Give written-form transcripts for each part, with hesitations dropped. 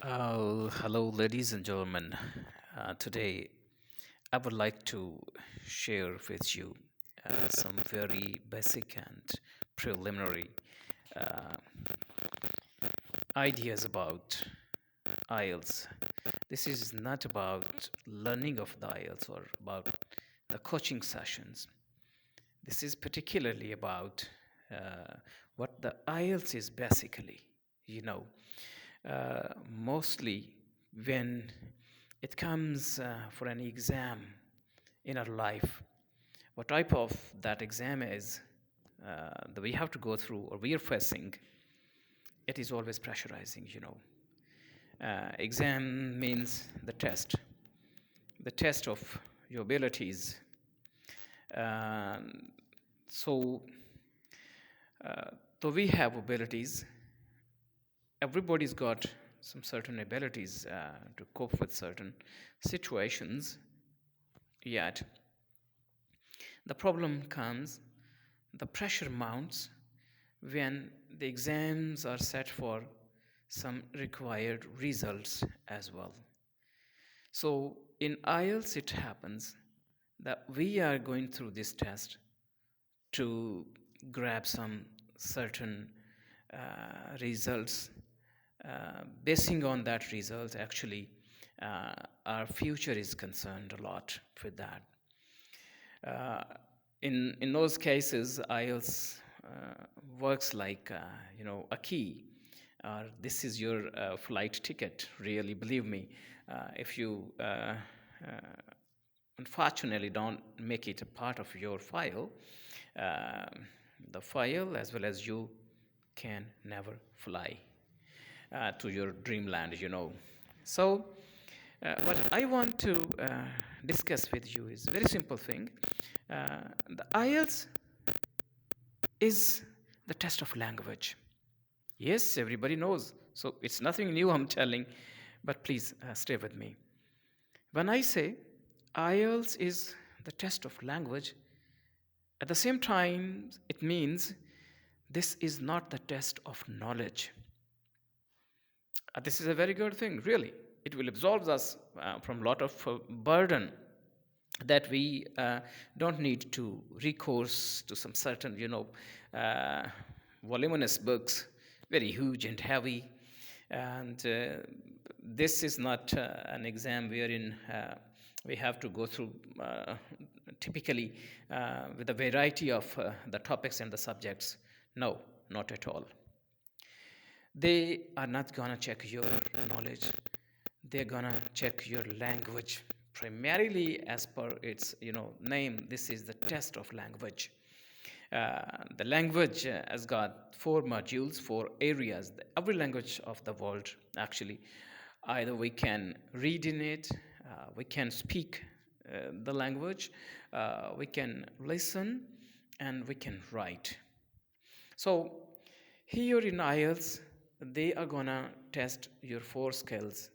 Hello, ladies and gentlemen. Today, I would like to share with you some very basic and preliminary uh, ideas about IELTS. This is not about learning of the IELTS or about the coaching sessions. This is particularly about what the IELTS is basically. You know, Mostly when it comes for an exam in our life, what type of that exam is that we have to go through or we are facing, it is always pressurizing. Exam means the test of your abilities. Um, so, though we have abilities, everybody's got some certain abilities to cope with certain situations. Yet, the problem comes, the pressure mounts when the exams are set for some required results as well. So, in IELTS, it happens that we are going through this test to grab some certain results. Basing on that result, actually, our future is concerned a lot with that. Uh, in those cases, IELTS works like a key. This is your flight ticket. Really, believe me. If you unfortunately don't make it a part of your file, uh, the file as well as you can never fly to your dreamland. So, what I want to discuss with you is a very simple thing. The IELTS is the test of language. Yes, everybody knows. So it's nothing new I'm telling, but please stay with me. When I say IELTS is the test of language, at the same time, it means this is not the test of knowledge. This is a very good thing, really. It will absolve us from a lot of burden that we don't need to recourse to some certain, uh, voluminous books, very huge and heavy. And this is not an exam wherein we have to go through typically with a variety of the topics and the subjects. No, not at all. They are not gonna check your knowledge. They're gonna check your language. Primarily, as per its name, this is the test of language. The language has got four modules, four areas. Every language of the world, actually, either we can read in it, we can speak the language, we can listen, and we can write. So here in IELTS, they are gonna test your four skills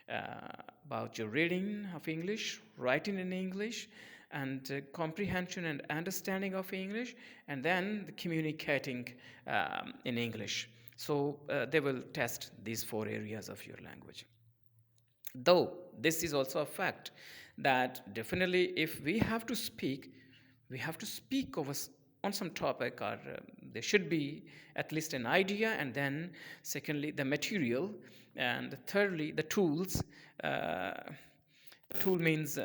about your reading of English, writing in English, and comprehension and understanding of English, and then the communicating in English. So they will test these four areas of your language. Though this is also a fact that definitely if we have to speak on some topic, or there should be at least an idea, and then secondly the material, and thirdly the tools. Uh, Tool means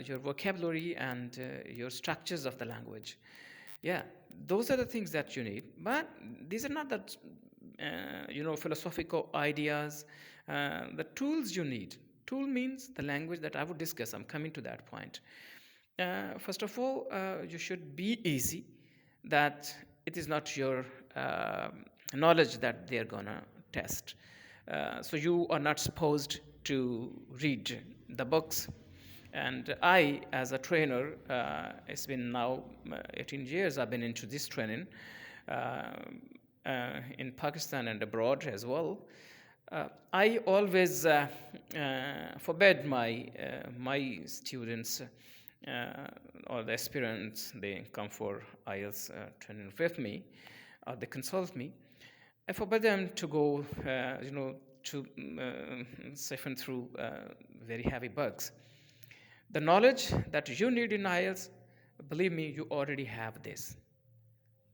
your vocabulary and your structures of the language. Yeah, those are the things that you need, but these are not that philosophical ideas. The tools you need. Tool means the language that I would discuss. I'm coming to that point. First of all, you should be easy that it is not your uh, knowledge that they're gonna test. So you are not supposed to read the books. And I, as a trainer, it's been now 18 years I've been into this training in Pakistan and abroad as well. I always forbid my students or the aspirants, they come for IELTS training with me, or they consult me. I forbid them to go, to siphon through very heavy bugs. The knowledge that you need in IELTS, believe me, you already have this.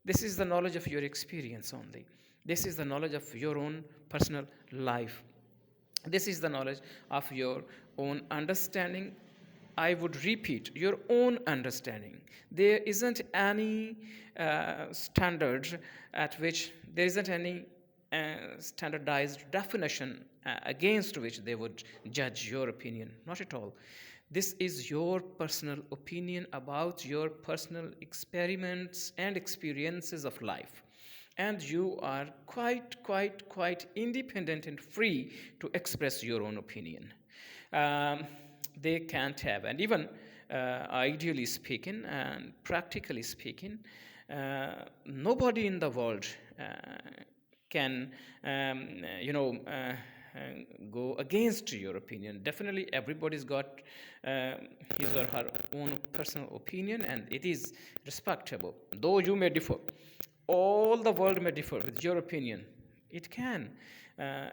This is the knowledge of your experience only. This is the knowledge of your own personal life. This is the knowledge of your own understanding. I would repeat, your own understanding. There isn't any standard at which there isn't any standardized definition against which they would judge your opinion. Not at all. This is your personal opinion about your personal experiments and experiences of life. And you are quite independent and free to express your own opinion. They can't have, and even ideally speaking and practically speaking, nobody in the world can, go against your opinion. Definitely, everybody's got his or her own personal opinion, and it is respectable. Though you may differ, all the world may differ with your opinion. It can.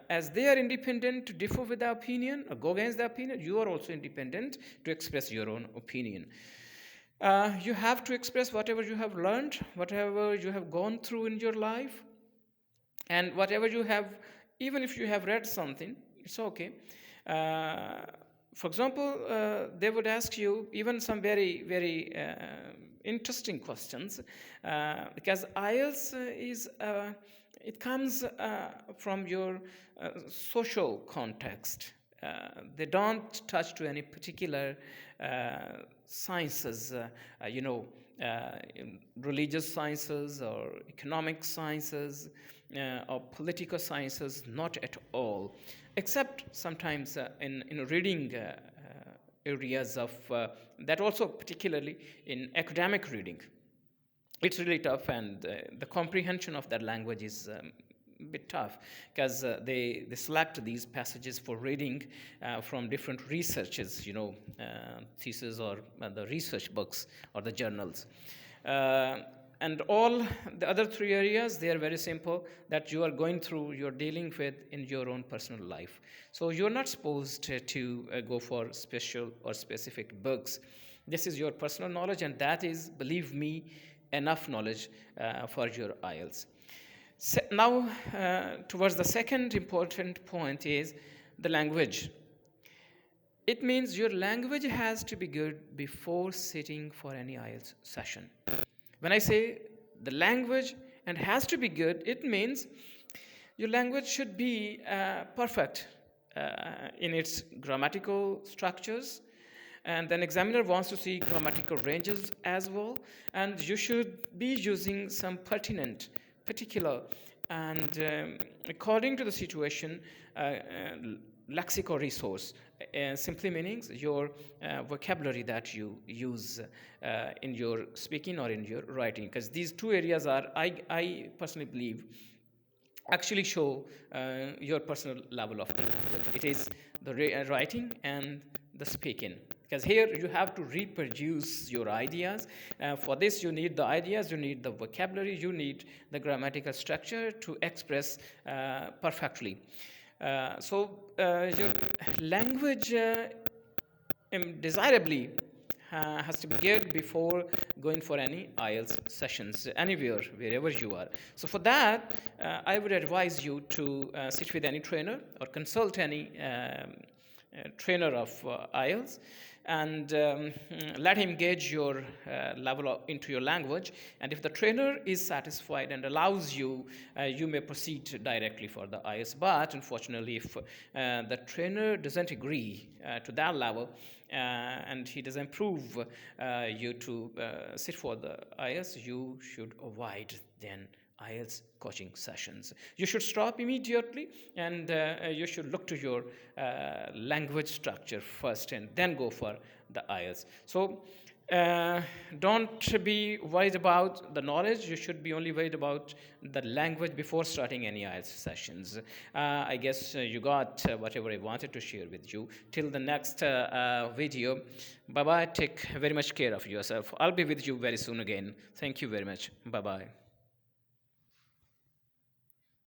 As they are independent to differ with the opinion or go against the opinion, you are also independent to express your own opinion. You have to express whatever you have learned, whatever you have gone through in your life, and whatever you have, even if you have read something, it's okay. For example, they would ask you even some very interesting questions, because IELTS it comes from your social context. They don't touch to any particular sciences, religious sciences or economic sciences or political sciences, not at all, except sometimes in reading areas of that, also particularly in academic reading. It's really tough, and the comprehension of that language is a bit tough, because they select these passages for reading from different researches, thesis or the research books or the journals. And all the other three areas, they are very simple, that you are going through, you're dealing with in your own personal life. So you're not supposed to go for special or specific books. This is your personal knowledge, and that is, believe me, enough knowledge for your IELTS. Now, towards the second important point is the language. It means your language has to be good before sitting for any IELTS session. When I say the language and has to be good, it means your language should be perfect in its grammatical structures, and then examiner wants to see grammatical ranges as well, and you should be using some pertinent, particular, and according to the situation, lexical resource, simply meanings your vocabulary that you use in your speaking or in your writing, because these two areas are, I personally believe, actually show your personal level of the language. It is the writing and the speaking, because here you have to reproduce your ideas. For this, you need the ideas, you need the vocabulary, you need the grammatical structure to express perfectly. So your language desirably has to be good before going for any IELTS sessions, anywhere, wherever you are. So for that, I would advise you to sit with any trainer or consult any trainer of IELTS, and let him gauge your level into your language. And if the trainer is satisfied and allows you, you may proceed directly for the IELTS. But unfortunately, if the trainer doesn't agree to that level, and he doesn't prove you to sit for the IELTS, you should avoid then IELTS coaching sessions. You should stop immediately, and you should look to your language structure first and then go for the IELTS. So don't be worried about the knowledge. You should be only worried about the language before starting any IELTS sessions. I guess you got whatever I wanted to share with you. Till the next video, bye-bye. Take very much care of yourself. I'll be with you very soon again. Thank you very much. Bye-bye.